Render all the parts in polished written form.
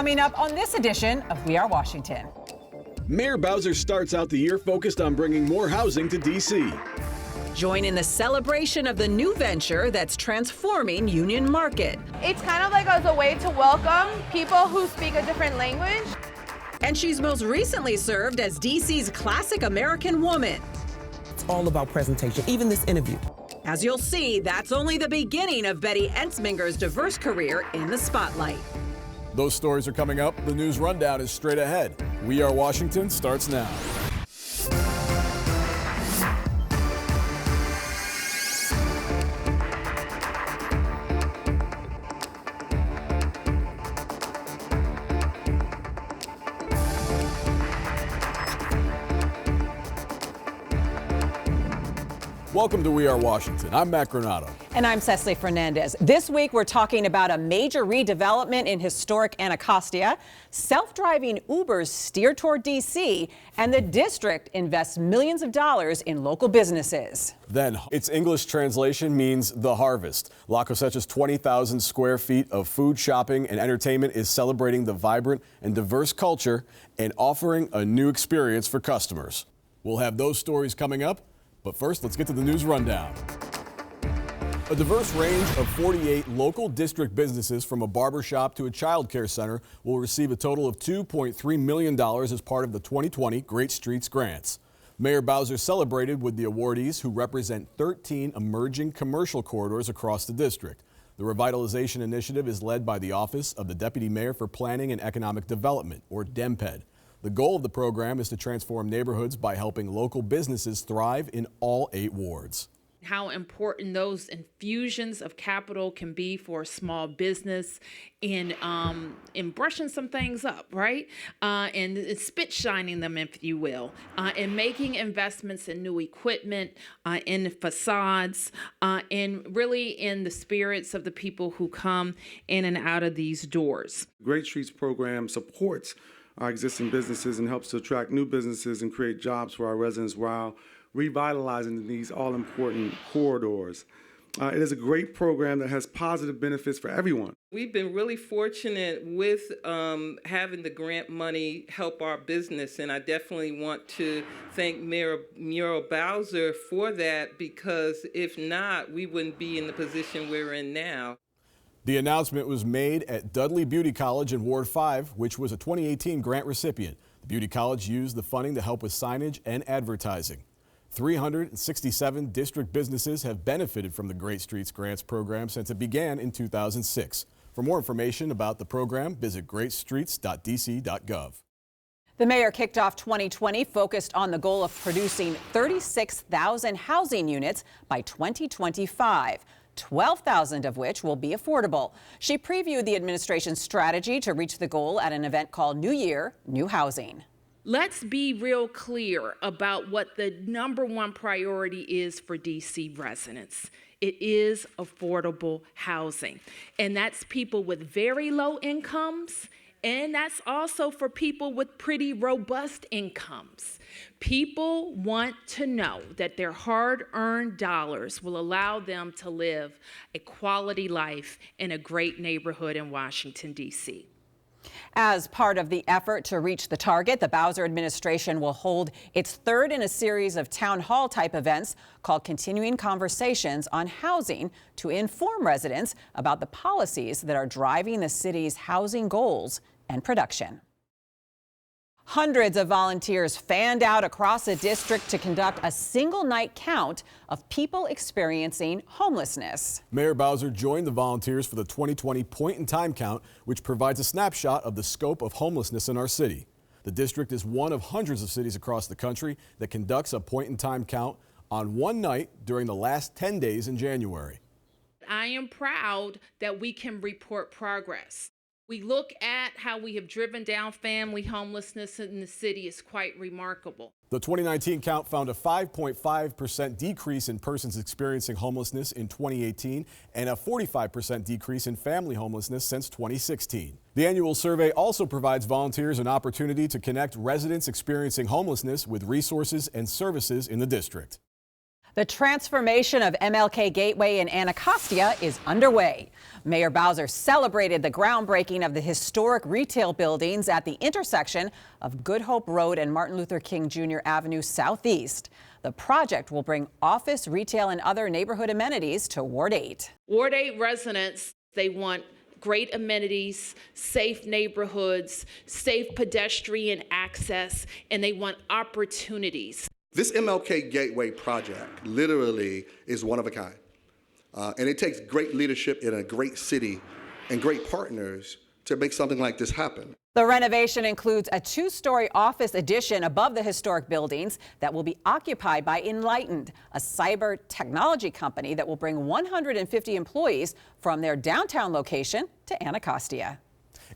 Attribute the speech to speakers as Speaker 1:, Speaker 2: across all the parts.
Speaker 1: Coming up on this edition of We Are Washington.
Speaker 2: Mayor Bowser starts out the year focused on bringing more housing to D.C.
Speaker 1: Join in the celebration of the new venture that's transforming Union Market.
Speaker 3: It's kind of like as a way to welcome people who speak a different language.
Speaker 1: And she's most recently served as D.C.'s classic American woman.
Speaker 4: It's all about presentation, even this interview.
Speaker 1: As you'll see, that's only the beginning of Betty Entzminger's diverse career in the spotlight.
Speaker 5: Those stories are coming up. The news rundown is straight ahead. We Are Washington starts now. Welcome to We Are Washington. I'm Matt Granato.
Speaker 1: And I'm Cecily Fernandez. This week, we're talking about a major redevelopment in historic Anacostia, self-driving Ubers steer toward D.C., and the district invests millions of dollars in local businesses.
Speaker 5: Then, its English translation means the harvest. La Cosecha's 20,000 square feet of food, shopping, and entertainment is celebrating the vibrant and diverse culture and offering a new experience for customers. We'll have those stories coming up. But first, let's get to the news rundown. A diverse range of 48 local district businesses, from a barber shop to a child care center, will receive a total of $2.3 million as part of the 2020 Great Streets Grants. Mayor Bowser celebrated with the awardees, who represent 13 emerging commercial corridors across the district. The revitalization initiative is led by the Office of the Deputy Mayor for Planning and Economic Development, or DEMPED. The goal of the program is to transform neighborhoods by helping local businesses thrive in all 8 wards.
Speaker 6: How important those infusions of capital can be for a small business in brushing some things up, right? And spit shining them, if you will, and making investments in new equipment, in facades, and really in the spirits of the people who come in and out of these doors.
Speaker 7: Great Streets program supports our existing businesses and helps to attract new businesses and create jobs for our residents while revitalizing these all-important corridors. It is a great program that has positive benefits for everyone.
Speaker 8: We've been really fortunate with having the grant money help our business, and I definitely want to thank Mayor Bowser for that, because if not, we wouldn't be in the position we're in now.
Speaker 5: The announcement was made at Dudley Beauty College in Ward 5, which was a 2018 grant recipient. The Beauty College used the funding to help with signage and advertising. 367 district businesses have benefited from the Great Streets Grants program since it began in 2006. For more information about the program, visit greatstreets.dc.gov.
Speaker 1: The mayor kicked off 2020 focused on the goal of producing 36,000 housing units by 2025. 12,000 of which will be affordable. She previewed the administration's strategy to reach the goal at an event called New Year, New Housing.
Speaker 6: Let's be real clear about what the #1 priority is for DC residents. It is affordable housing. And that's people with very low incomes, and that's also for people with pretty robust incomes. People want to know that their hard-earned dollars will allow them to live a quality life in a great neighborhood in Washington, D.C.
Speaker 1: As part of the effort to reach the target, the Bowser administration will hold its third in a series of town hall type events called Continuing Conversations on Housing, to inform residents about the policies that are driving the city's housing goals and production. Hundreds of volunteers fanned out across the district to conduct a single night count of people experiencing homelessness.
Speaker 5: Mayor Bowser joined the volunteers for the 2020 Point in Time Count, which provides a snapshot of the scope of homelessness in our city. The district is one of hundreds of cities across the country that conducts a point in time count on one night during the last 10 days in January.
Speaker 6: I am proud that we can report progress. We look at how we have driven down family homelessness in the city is quite remarkable.
Speaker 5: The 2019 count found a 5.5% decrease in persons experiencing homelessness in 2018 and a 45% decrease in family homelessness since 2016. The annual survey also provides volunteers an opportunity to connect residents experiencing homelessness with resources and services in the district.
Speaker 1: The transformation of MLK Gateway in Anacostia is underway. Mayor Bowser celebrated the groundbreaking of the historic retail buildings at the intersection of Good Hope Road and Martin Luther King Jr. Avenue Southeast. The project will bring office, retail, and other neighborhood amenities to Ward 8.
Speaker 6: Ward 8 residents, they want great amenities, safe neighborhoods, safe pedestrian access, and they want opportunities.
Speaker 9: This MLK Gateway project literally is one of a kind. And it takes great leadership in a great city and great partners to make something like this happen.
Speaker 1: The renovation includes a two-story office addition above the historic buildings that will be occupied by Enlightened, a cyber technology company that will bring 150 employees from their downtown location to Anacostia.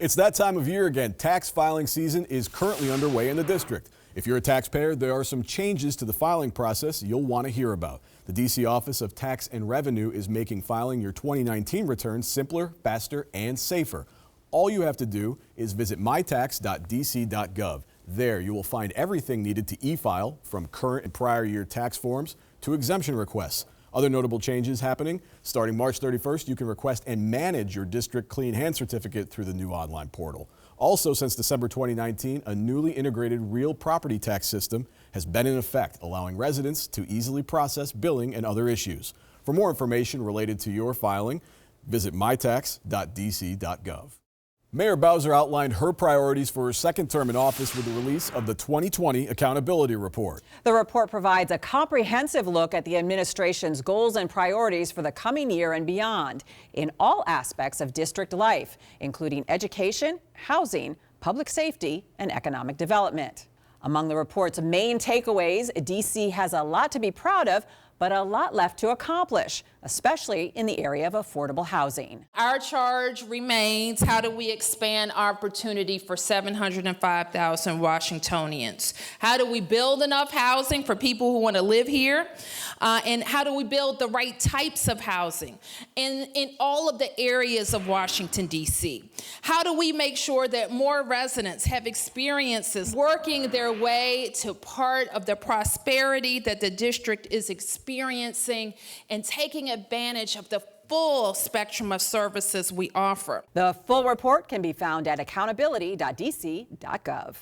Speaker 5: It's that time of year again. Tax filing season is currently underway in the district. If you're a taxpayer, there are some changes to the filing process you'll want to hear about. The D.C. Office of Tax and Revenue is making filing your 2019 returns simpler, faster, and safer. All you have to do is visit mytax.dc.gov. There you will find everything needed to e-file, from current and prior year tax forms to exemption requests. Other notable changes happening: starting March 31st, you can request and manage your district clean hand certificate through the new online portal. Also, since December 2019, a newly integrated real property tax system has been in effect, allowing residents to easily process billing and other issues. For more information related to your filing, visit mytax.dc.gov. Mayor Bowser outlined her priorities for her second term in office with the release of the 2020 Accountability Report.
Speaker 1: The report provides a comprehensive look at the administration's goals and priorities for the coming year and beyond in all aspects of district life, including education, housing, public safety, and economic development. Among the report's main takeaways, D.C. has a lot to be proud of, but a lot left to accomplish, especially in the area of affordable housing.
Speaker 10: Our charge remains: how do we expand opportunity for 705,000 Washingtonians? How do we build enough housing for people who want to live here? And how do we build the right types of housing in all of the areas of Washington, D.C.? How do we make sure that more residents have experiences working their way to part of the prosperity that the district is experiencing and taking advantage of the full spectrum of services we offer?
Speaker 1: The full report can be found at accountability.dc.gov.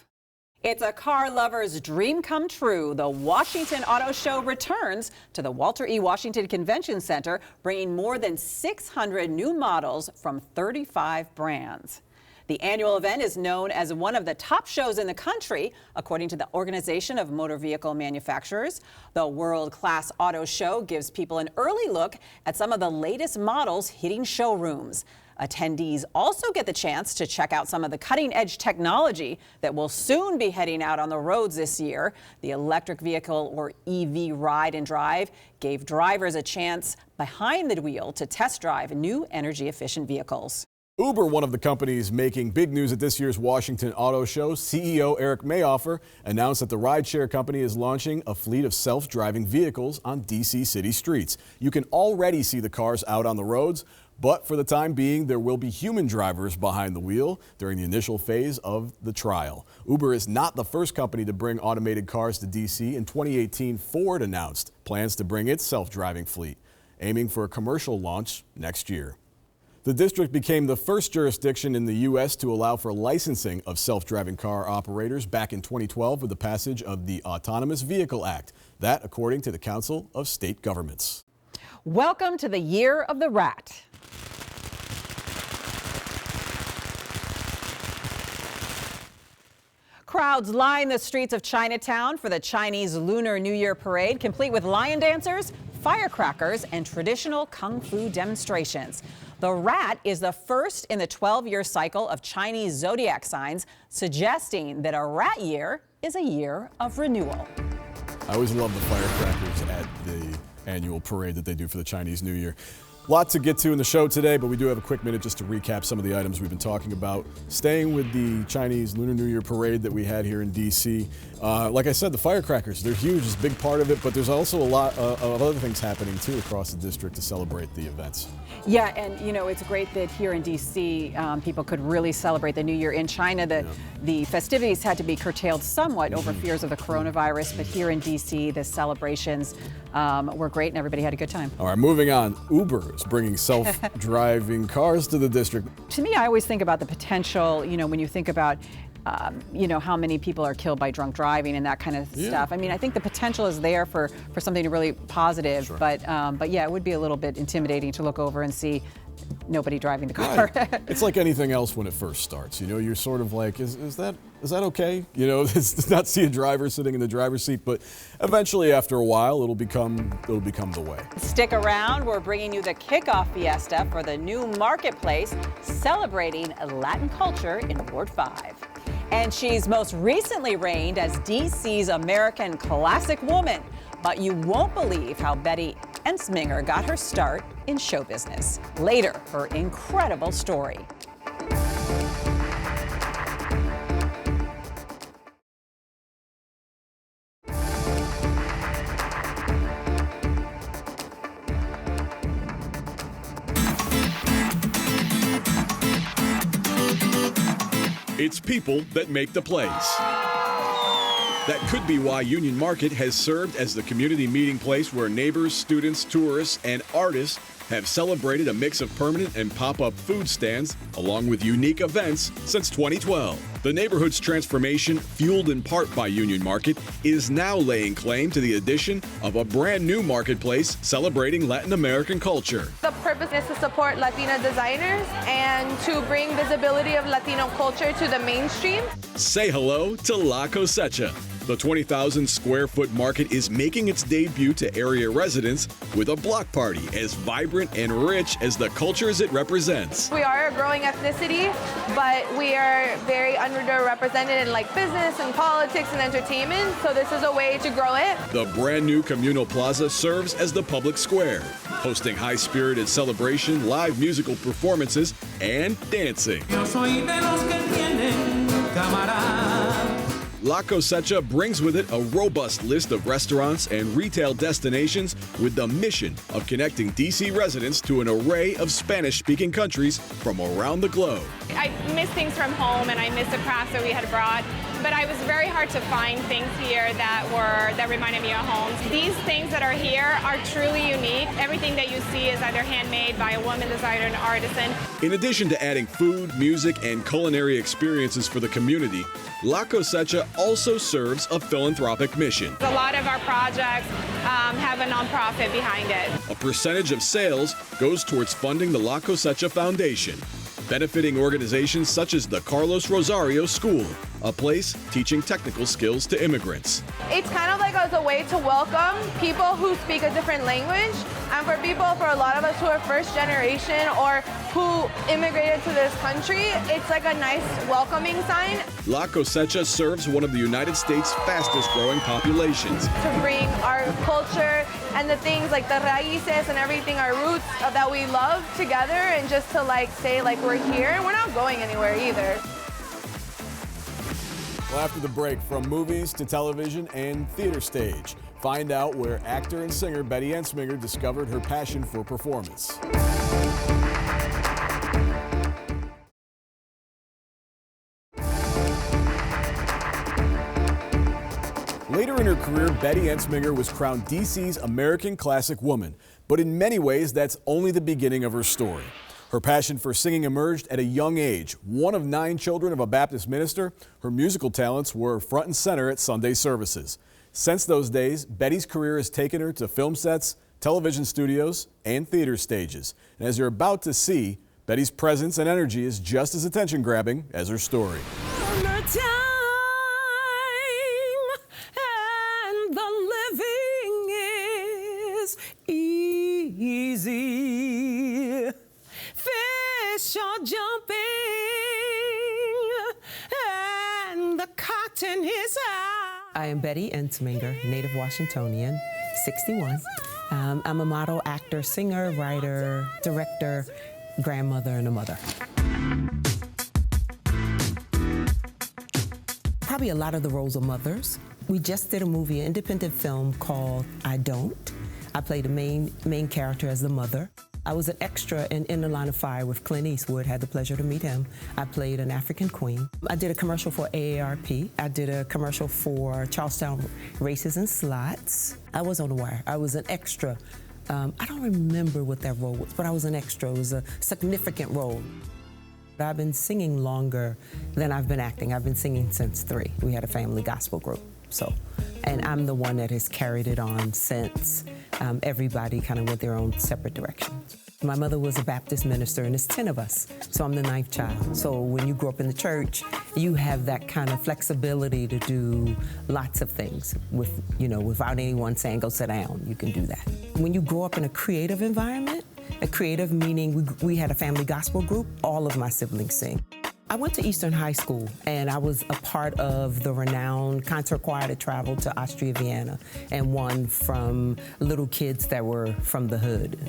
Speaker 1: It's a car lover's dream come true. The Washington Auto Show returns to the Walter E. Washington Convention Center, bringing more than 600 new models from 35 brands. The annual event is known as one of the top shows in the country, according to the Organization of Motor Vehicle Manufacturers. The world-class auto show gives people an early look at some of the latest models hitting showrooms. Attendees also get the chance to check out some of the cutting-edge technology that will soon be heading out on the roads this year. The electric vehicle, or EV ride and drive, gave drivers a chance behind the wheel to test drive new energy-efficient vehicles.
Speaker 5: Uber, one of the companies making big news at this year's Washington Auto Show, CEO Eric Mayoffer announced that the rideshare company is launching a fleet of self-driving vehicles on D.C. city streets. You can already see the cars out on the roads, but for the time being, there will be human drivers behind the wheel during the initial phase of the trial. Uber is not the first company to bring automated cars to D.C. In 2018, Ford announced plans to bring its self-driving fleet, aiming for a commercial launch next year. The district became the first jurisdiction in the U.S. to allow for licensing of self-driving car operators back in 2012 with the passage of the Autonomous Vehicle Act. That, according to the Council of State Governments.
Speaker 1: Welcome to the Year of the Rat. Crowds line the streets of Chinatown for the Chinese Lunar New Year parade, complete with lion dancers, firecrackers, and traditional kung fu demonstrations. The rat is the first in the 12-year cycle of Chinese zodiac signs, suggesting that a rat year is a year of renewal.
Speaker 5: I always love the firecrackers at the annual parade that they do for the Chinese New Year. A lot to get to in the show today, but we do have a quick minute just to recap some of the items we've been talking about. Staying with the Chinese Lunar New Year parade that we had here in D.C., Like I said, the firecrackers, they're huge. It's a big part of it, but there's also a lot of other things happening, too, across the district to celebrate the events.
Speaker 1: Yeah, and, you know, it's great that here in D.C., people could really celebrate the New Year. In China, the festivities had to be curtailed somewhat over fears of the coronavirus, but here in D.C., the celebrations were great and everybody had a good time.
Speaker 5: All right, moving on. Uber is bringing self-driving cars to the district.
Speaker 1: To me, I always think about the potential, you know, when you think about you know, how many people are killed by drunk driving and that kind of stuff. I mean, I think the potential is there for something really positive, sure. But yeah, it would be a little bit intimidating to look over and see nobody driving the car.
Speaker 5: Right. It's like anything else when it first starts. You know, you're sort of like, is that okay? You know, it's not see a driver sitting in the driver's seat, but eventually, after a while, it'll become the way.
Speaker 1: Stick around. We're bringing you the kickoff fiesta for the new marketplace celebrating Latin culture in Ward 5. And she's most recently reigned as DC's American Classic Woman. But you won't believe how Betty Entzminger got her start in show business. Later, her incredible story.
Speaker 2: It's people that make the place. That could be why Union Market has served as the community meeting place where neighbors, students, tourists, and artists have celebrated a mix of permanent and pop-up food stands, along with unique events, since 2012. The neighborhood's transformation, fueled in part by Union Market, is now laying claim to the addition of a brand new marketplace celebrating Latin American culture.
Speaker 3: The purpose is to support Latina designers and to bring visibility of Latino culture to the mainstream.
Speaker 2: Say hello to La Cosecha. The 20,000 square foot market is making its debut to area residents with a block party as vibrant and rich as the cultures it represents.
Speaker 3: We are a growing ethnicity, but we are very underrepresented in like business and politics and entertainment, so this is a way to grow it.
Speaker 2: The brand new communal plaza serves as the public square, hosting high-spirited celebration, live musical performances, and dancing. La Cosecha brings with it a robust list of restaurants and retail destinations with the mission of connecting DC residents to an array of Spanish-speaking countries from around the globe.
Speaker 11: I miss things from home and I miss the crafts that we had abroad, but I was very hard to find things here that reminded me of home. These things that are here are truly unique. Everything that you see is either handmade by a woman designer and artisan.
Speaker 2: In addition to adding food, music, and culinary experiences for the community, La Cosecha also serves a philanthropic mission.
Speaker 11: A lot of our projects have a nonprofit behind it.
Speaker 2: A percentage of sales goes towards funding the La Cosecha Foundation, benefiting organizations such as the Carlos Rosario School, a place teaching technical skills to immigrants.
Speaker 3: It's kind of like as a way to welcome people who speak a different language, and for a lot of us who are first generation or who immigrated to this country, it's like a nice welcoming sign.
Speaker 2: La Cosecha serves one of the United States' fastest growing populations.
Speaker 3: To bring our culture and the things like the raíces and everything, our roots that we love together, and just to like say like we're here and we're not going anywhere either.
Speaker 5: Well, after the break, from movies to television and theater stage, find out where actor and singer Betty Entzminger discovered her passion for performance. Later in her career, Betty Entzminger was crowned DC's American Classic Woman, but in many ways, that's only the beginning of her story. Her passion for singing emerged at a young age. One of 9 children of a Baptist minister, her musical talents were front and center at Sunday services. Since those days, Betty's career has taken her to film sets, television studios, and theater stages. And as you're about to see, Betty's presence and energy is just as attention-grabbing as her story.
Speaker 4: Easy. Fish are jumping and the cotton is high. I am Betty Entzminger, native Washingtonian, 61. I'm a model, actor, singer, writer, director, grandmother, and a mother. Probably a lot of the roles of mothers, We just did a movie, an independent film called I Don't. I played the main character as the mother. I was an extra in the Line of Fire with Clint Eastwood, had the pleasure to meet him. I played an African queen. I did a commercial for AARP. I did a commercial for Charlestown Races and Slots. I was on the wire. I was an extra. I don't remember what that role was, but I was an extra. It was a significant role. I've been singing longer than I've been acting. I've been singing since 3. We had a family gospel group, and I'm the one that has carried it on since. Everybody kind of went their own separate directions. My mother was a Baptist minister, and there's 10 of us, so I'm the 9th child. So when you grow up in the church, you have that kind of flexibility to do lots of things without anyone saying, go sit down, you can do that. When you grow up in a creative environment, a creative meaning, we had a family gospel group, all of my siblings sing. I went to Eastern High School, and I was a part of the renowned concert choir that traveled to Austria, Vienna, and won from little kids that were from the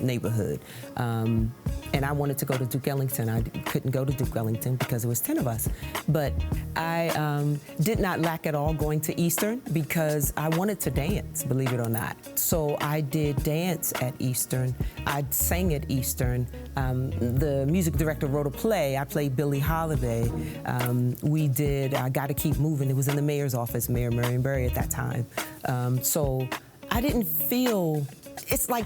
Speaker 4: neighborhood. And I wanted to go to Duke Ellington. I couldn't go to Duke Ellington because it was 10 of us. But I did not lack at all going to Eastern because I wanted to dance, believe it or not. So I did dance at Eastern. I sang at Eastern. The music director wrote a play. I played Billie Holiday. We did I Gotta Keep Moving. It was in the mayor's office, Mayor Marion Barry at that time. So I didn't feel, it's like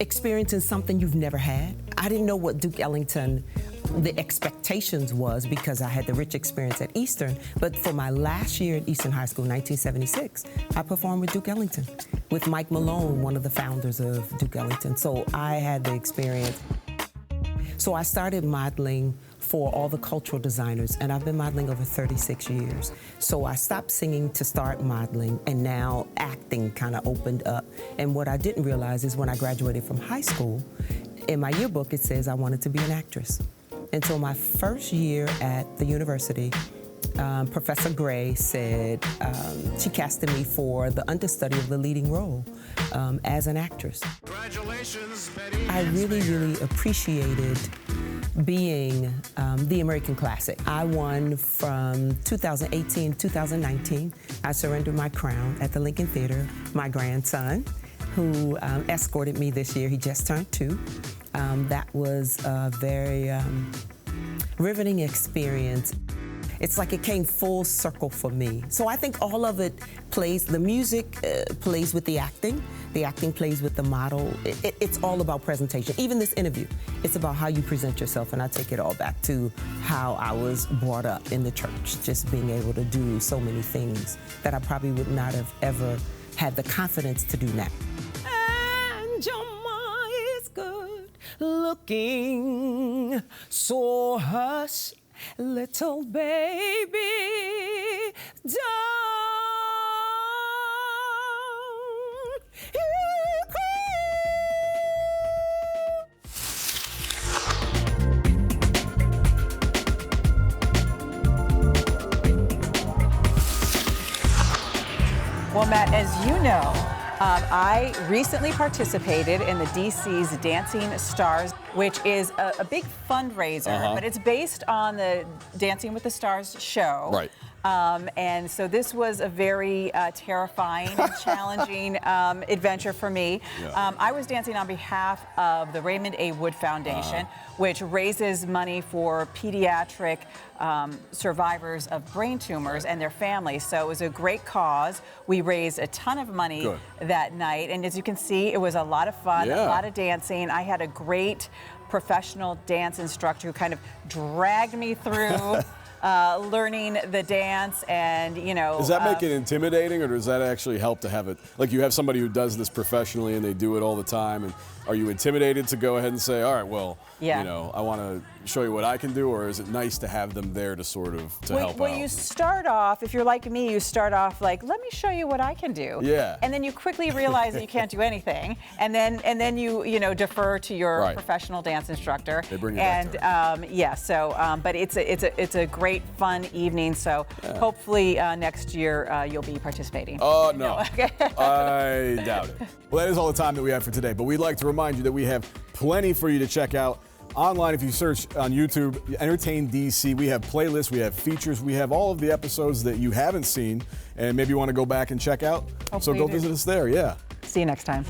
Speaker 4: experiencing something you've never had. I didn't know what Duke Ellington, the expectations was because I had the rich experience at Eastern. But for my last year at Eastern High School, 1976, I performed with Duke Ellington, with Mike Malone, one of the founders of Duke Ellington. So I had the experience. So I started modeling for all the cultural designers, and I've been modeling over 36 years. So I stopped singing to start modeling, and now acting kind of opened up. And what I didn't realize is when I graduated from high school, in my yearbook it says I wanted to be an actress. And so my first year at the university, Professor Gray said she casted me for the understudy of the leading role as an actress.
Speaker 12: Congratulations, Betty.
Speaker 4: I really appreciated being the American Classic. I won from 2018 to 2019. I surrendered my crown at the Lincoln Theater. My grandson, who escorted me this year, he just turned 2. That was a very riveting experience. It's like it came full circle for me. So I think all of it plays, the music plays with the acting plays with the model. It's all about presentation. Even this interview, it's about how you present yourself, and I take it all back to how I was brought up in the church, just being able to do so many things that I probably would not have ever had the confidence to do now. And your ma is good looking, so hush, little baby, don't you cry.
Speaker 1: Well, Matt, as you know, I recently participated in the DC's Dancing Stars, which is a big fundraiser, but it's based on the Dancing with the Stars show.
Speaker 5: Right.
Speaker 1: And so this was a very terrifying and challenging adventure for me.
Speaker 5: Yeah.
Speaker 1: I was dancing on behalf of the Raymond A. Wood Foundation, which raises money for pediatric survivors of brain tumors and their families. So it was a great cause. We raised a ton of money that night. And as you can see, it was a lot of fun, a lot of dancing. I had a great professional dance instructor who kind of dragged me through learning the dance, and Does
Speaker 5: that make it intimidating, or does that actually help to have it? Like, you have somebody who does this professionally and they do it all the time, and are you intimidated to go ahead and say, all right, well, I want to show you what I can do, or is it nice to have them there to sort of help out?
Speaker 1: Well, you start off, if you're like me, you start off like, let me show you what I can do.
Speaker 5: Yeah.
Speaker 1: And then you quickly realize that you can't do anything, and then you defer to your professional dance instructor.
Speaker 5: They bring you back to it.
Speaker 1: But it's a great fun evening. So hopefully next year you'll be participating.
Speaker 5: Oh no, I doubt it. Well, that is all the time that we have for today. But we'd like to remind you that we have plenty for you to check out online, if you search on YouTube, Entertain DC, we have playlists, we have features, we have all of the episodes that you haven't seen and maybe you want to go back and check out. So go visit us there, yeah.
Speaker 1: See you next time.